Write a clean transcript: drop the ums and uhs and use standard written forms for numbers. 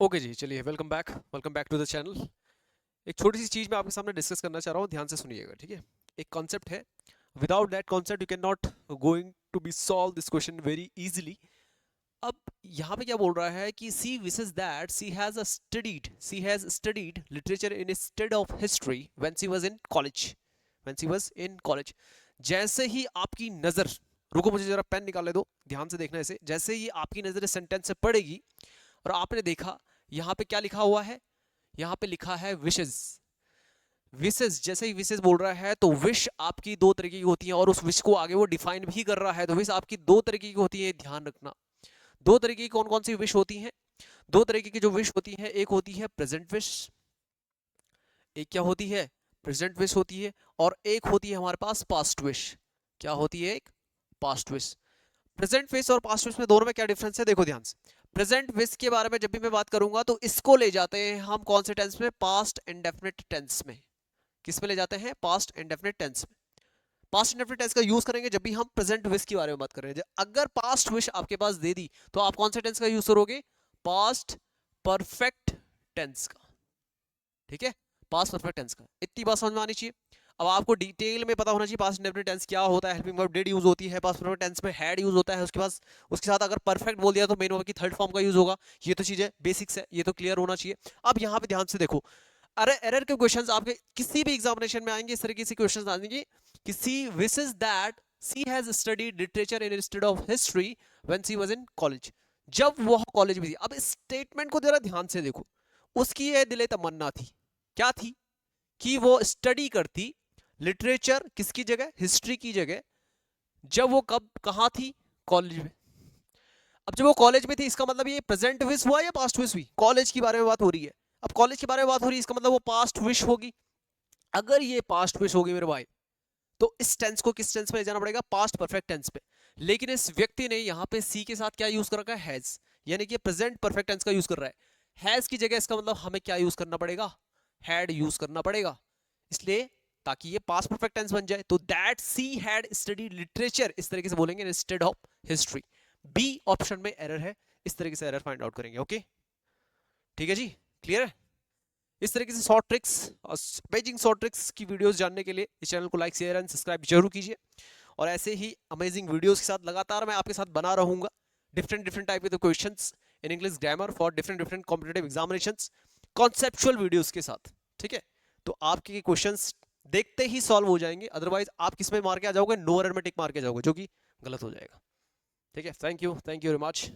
Okay जी, चलिए welcome back to the channel. एक छोटी सी चीज़ मैं आपके सामने डिस्कस करना चाह रहा हूँ, ध्यान से सुनिएगा, ठीक है। एक कॉन्सेप्ट है, without that concept you can not going to be solve this question very easily. अब यहाँ पे क्या बोल रहा है कि she wishes that she has studied literature instead of history when she was in college. जैसे ही आपकी नज़र, रुको मुझे जरा पेन निकालने दो, ध्यान से देखना इसे। जैसे ही आपकी नज़र सेंटेंस से पड़ेगी और आपने देखा यहाँ पे क्या लिखा हुआ है, यहाँ पे लिखा है विशेस। विशेस, जैसे ही विशेस बोल रहा है तो विश आपकी दो तरीके की होती है और उस विश को आगे वो डिफाइन भी कर रहा है। तो विश आपकी दो तरीके की होती है, ध्यान रखना। दो तरीके की कौन कौन सी विश होती हैं? दो तरीके की जो विश होती है, एक होती है प्रेजेंट विश, एक क्या होती है, प्रेजेंट विश होती है, और एक होती है हमारे पास पास्ट विश। क्या होती है? एक पास्ट विश। प्रेजेंट विश और पास्ट विश में दोनों में क्या डिफरेंस है, देखो ध्यान से। प्रेजेंट विश के बारे में जब भी मैं बात करूंगा तो इसको ले जाते हैं हम कौन से टेंस में? पास्ट इंडेफिनिट टेंस में। किस में ले जाते हैं? पास्ट इंडेफिनिट टेंस में। पास्ट इंडेफिनिट टेंस का यूज करेंगे जब भी हम प्रेजेंट विश के बारे में बात कर रहे हैं। अगर पास्ट विश आपके पास दे दी तो आप कौन से टेंस का यूज करोगे? पास्ट परफेक्ट टेंस का, ठीक है, पास्ट परफेक्ट टेंस का। इतनी बात समझ में आनी चाहिए। अब आपको डिटेल में पता होना चाहिए पास्ट इंडेफिनिट टेंस क्या होता है। हेल्पिंग वर्ब डिड यूज होती है, पास्ट परफेक्ट टेंस में हैड यूज होता है, उसके पास उसके साथ अगर परफेक्ट बोल दिया तो मेन वर्ब की थर्ड फॉर्म का यूज होगा। ये तो चीजें बेसिक्स है, ये तो क्लियर होना चाहिए। अब यहाँ पे ध्यान से देखो, अरे एरर के क्वेश्चंस आपके किसी भी एग्जामिनेशन में आएंगे, इस तरीके से क्वेश्चंस आएंगे कि she wishes that she has studied literature in instead of history when she was in college. जब वह कॉलेज में थी। अब इस स्टेटमेंट को जरा ध्यान से देखो। उसकी यह दिले तमन्ना थी, क्या थी? कि वो स्टडी करती लिटरेचर, किसकी जगह? हिस्ट्री की जगह। जब वो कब कहां थी? कॉलेज में। अब जब वो कॉलेज में थी, इसका मतलब ये प्रेजेंट विश हुआ या पास्ट विश हुई? कॉलेज के बारे में बात हो रही है। अब कॉलेज के बारे में बात हो रही है, इसका मतलब वो पास्ट विश होगी। अगर ये पास्ट विश होगी मेरे भाई, तो इस टेंस को किस टेंस में ले जाना पड़ेगा? पास्ट परफेक्ट टेंस पे। लेकिन इस व्यक्ति ने यहाँ पे सी के साथ क्या यूज कर रखा है? हैज, यानी कि प्रेजेंट परफेक्ट टेंस का यूज कर रहा है। हैज की जगह इसका मतलब हमें क्या यूज करना पड़ेगा? हैड यूज करना पड़ेगा। इसलिए ताकि ये पास्ट परफेक्ट टेंस बन जाए, तो that she had studied literature इस तरीके से बोलेंगे instead of history. B option में एरर है, इस तरीके से एरर फाइंड आउट करेंगे। ओके, ठीक है जी, क्लियर है। इस तरीके से शॉर्ट ट्रिक्स और अमेजिंग शॉर्ट ट्रिक्स की वीडियोस जानने के लिए इस चैनल को लाइक शेयर एंड सब्सक्राइब जरूर कीजिए। और ऐसे ही अमेजिंग वीडियोस के साथ लगातार मैं आपके साथ बना रहूंगा। डिफरेंट डिफरेंट टाइप के questions in English grammar for different different competitive examinations, conceptual videos के साथ, ठीक है। तो आपके क्वेश्चंस देखते ही सॉल्व हो जाएंगे, अदरवाइज आप किस में मार के आ जाओगे? नो एरर में टिक मार के जाओगे, जो कि गलत हो जाएगा। ठीक है, थैंक यू वेरी मच।